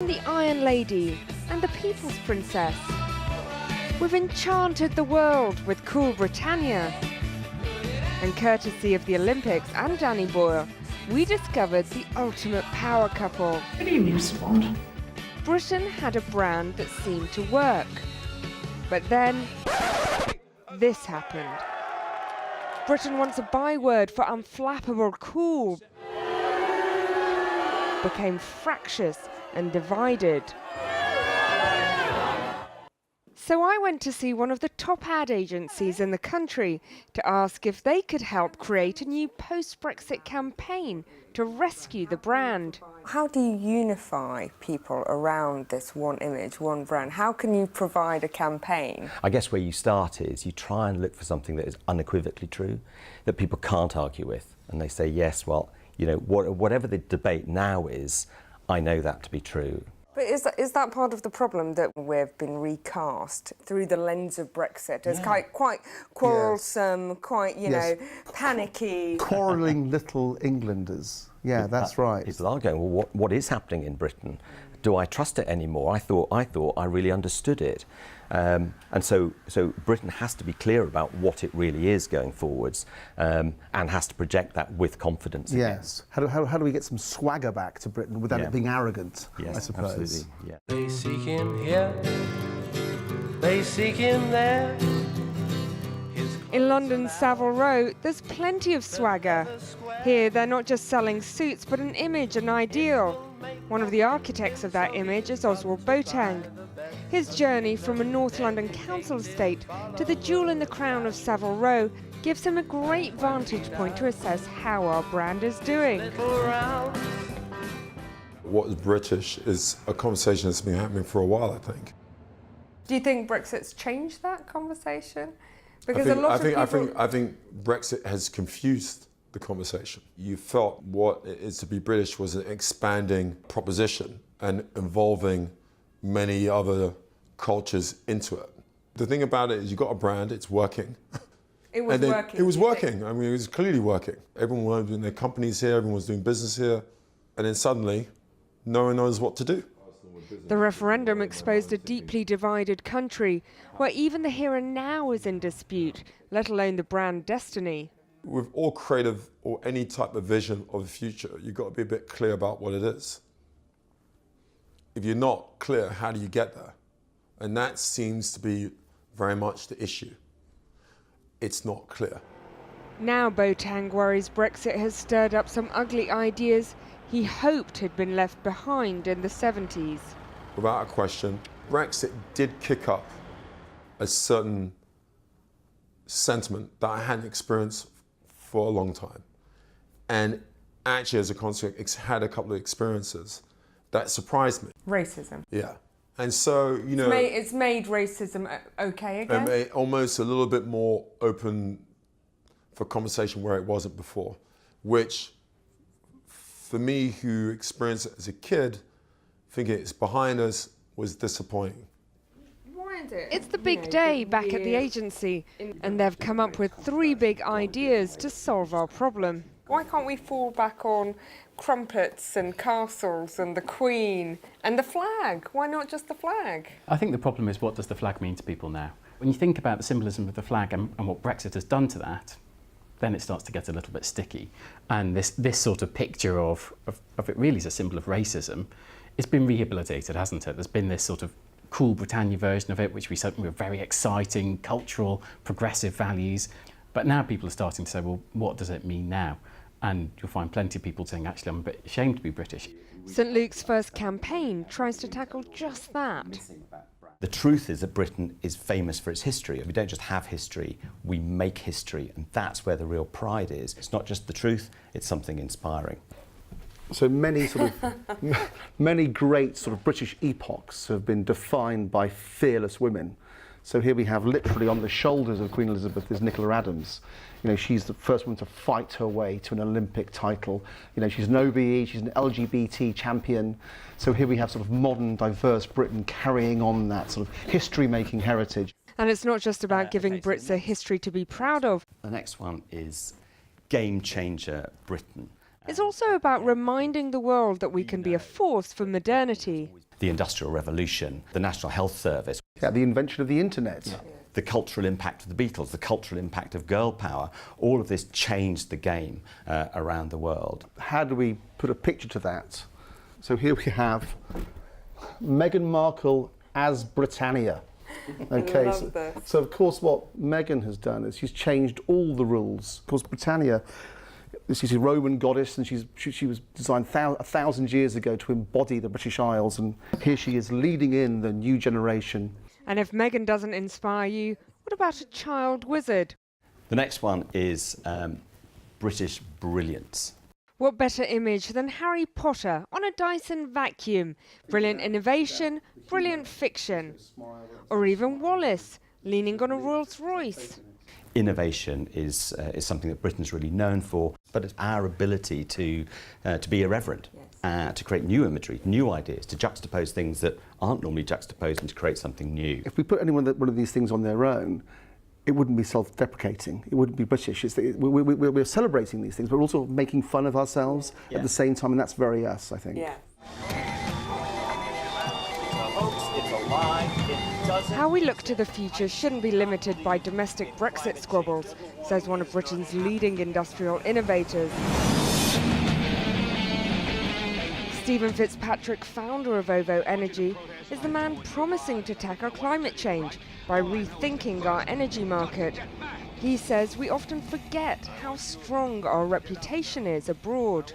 the Iron Lady and the People's Princess. We've enchanted the world with cool Britannia. And courtesy of the Olympics and Danny Boyle, we discovered the ultimate power couple. What do you mean respond? Britain had a brand that seemed to work. But then, this happened. Britain, once a byword for unflappable cool, became fractious and divided. So I went to see one of the top ad agencies in the country to ask if they could help create a new post-Brexit campaign to rescue the brand. How do you unify people around this one image, one brand? How can you provide a campaign? I guess where you start is you try and look for something that is unequivocally true, that people can't argue with. And they say, yes, well, you know, whatever the debate now is, I know that to be true. But is that part of the problem, that we've been recast through the lens of Brexit as quite quarrelsome, quite, you know, panicky? Quarrelling little Englanders. Yeah, that's right. People are going, well, what is happening in Britain? Do I trust it anymore? I thought I really understood it. And so Britain has to be clear about what it really is going forwards, and has to project that with confidence. Yes. How do we get some swagger back to Britain without it being arrogant, yes, I suppose? Absolutely. Yeah. They seek him here, they seek him there. In London's Savile Row, there's plenty of swagger. Here, they're not just selling suits, but an image, an ideal. One of the architects of that image is Oswald Boateng. His journey from a North London council estate to the jewel in the crown of Savile Row gives him a great vantage point to assess how our brand is doing. What is British is a conversation that's been happening for a while, I think. Do you think Brexit's changed that conversation? Because I think Brexit has confused the conversation. You felt what it is to be British was an expanding proposition and involving many other cultures into it. The thing about it is you've got a brand, it's working. It was working. It was working. I mean, it was clearly working. Everyone was doing their companies here, everyone was doing business here, and then suddenly, no one knows what to do. The referendum exposed a deeply divided country, where even the here and now is in dispute, let alone the brand destiny. With all creative or any type of vision of the future, you've got to be a bit clear about what it is. If you're not clear, how do you get there? And that seems to be very much the issue. It's not clear. Now Boateng worries Brexit has stirred up some ugly ideas he hoped had been left behind in the 70s. Without a question, Brexit did kick up a certain sentiment that I hadn't experienced for a long time. And actually, as a consequence, had a couple of experiences that surprised me. Racism. Yeah. And so, you know... It's made racism okay again? Almost a little bit more open for conversation where it wasn't before, which, for me, who experienced it as a kid, thinking it's behind us, was disappointing. It's the big day back at the agency, and they've come up with 3 big ideas to solve our problem. Why can't we fall back on crumpets and castles and the Queen and the flag? Why not just the flag? I think the problem is, what does the flag mean to people now? When you think about the symbolism of the flag and what Brexit has done to that, then it starts to get a little bit sticky. And this sort of picture of it really is a symbol of racism. It's been rehabilitated, hasn't it? There's been this sort of cool Britannia version of it, which we said were very exciting, cultural, progressive values. But now people are starting to say, well, what does it mean now? And you'll find plenty of people saying, actually, I'm a bit ashamed to be British. St Luke's first campaign tries to tackle just that. The truth is that Britain is famous for its history. We don't just have history, we make history, and that's where the real pride is. It's not just the truth, it's something inspiring. So many great sort of British epochs have been defined by fearless women. So here we have, literally on the shoulders of Queen Elizabeth, is Nicola Adams. You know, she's the first woman to fight her way to an Olympic title. You know, she's an OBE, she's an LGBT champion. So here we have sort of modern, diverse Britain carrying on that sort of history-making heritage. And it's not just about giving Brits a history to be proud of. The next one is Game Changer Britain. It's also about reminding the world that we can be a force for modernity. the Industrial Revolution, the National Health Service. Yeah, the invention of the internet. Yeah. The cultural impact of the Beatles, the cultural impact of girl power, all of this changed the game around the world. How do we put a picture to that? So here we have Meghan Markle as Britannia. Okay, so of course what Meghan has done is she's changed all the rules. Of course, Britannia, she's a Roman goddess, and she was designed 1,000 years ago to embody the British Isles, and here she is leading in the new generation. And if Meghan doesn't inspire you, what about a child wizard? The next one is British brilliance. What better image than Harry Potter on a Dyson vacuum? Brilliant innovation, brilliant fiction. Or even Wallace, leaning on a Rolls Royce. Innovation is something that Britain's really known for, but it's our ability to be irreverent, to create new imagery, new ideas, to juxtapose things that aren't normally juxtaposed and to create something new. If we put anyone one of these things on their own, it wouldn't be self-deprecating, it wouldn't be British. We're celebrating these things, but we're also making fun of ourselves at the same time, and that's very us, I think. Yeah. How we look to the future shouldn't be limited by domestic Brexit squabbles, says one of Britain's leading industrial innovators. Stephen Fitzpatrick, founder of OVO Energy, is the man promising to tackle climate change by rethinking our energy market. He says we often forget how strong our reputation is abroad.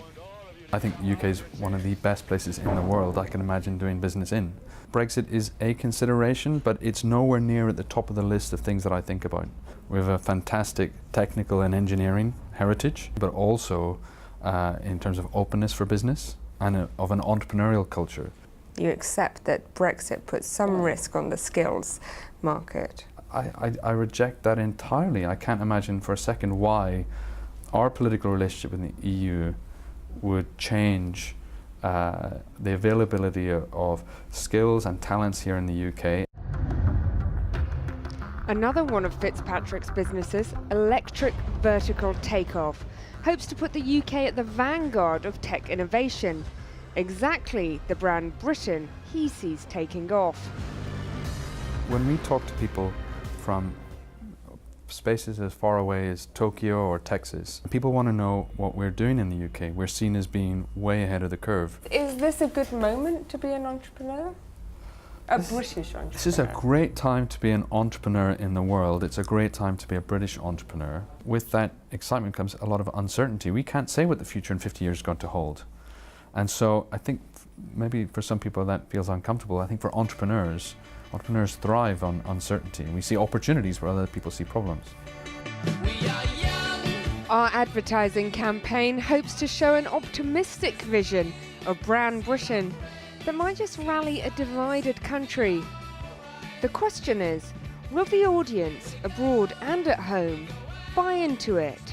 I think the UK is one of the best places in the world I can imagine doing business in. Brexit is a consideration, but it's nowhere near at the top of the list of things that I think about. We have a fantastic technical and engineering heritage, but also in terms of openness for business and of an entrepreneurial culture. You accept that Brexit puts some risk on the skills market? I reject that entirely. I can't imagine for a second why our political relationship with the EU would change the availability of skills and talents here in the UK. Another one of Fitzpatrick's businesses, Electric Vertical Takeoff, hopes to put the UK at the vanguard of tech innovation. Exactly the brand Britain he sees taking off. When we talk to people from spaces as far away as Tokyo or Texas, people want to know what we're doing in the UK. We're seen as being way ahead of the curve. Is this a good moment to be an entrepreneur? A British entrepreneur? This is a great time to be an entrepreneur in the world. It's a great time to be a British entrepreneur. With that excitement comes a lot of uncertainty. We can't say what the future in 50 years is going to hold. And so I think maybe for some people that feels uncomfortable. I think for entrepreneurs thrive on uncertainty. We see opportunities where other people see problems. Our advertising campaign hopes to show an optimistic vision of brand Britain that might just rally a divided country. The question is, will the audience, abroad and at home, buy into it?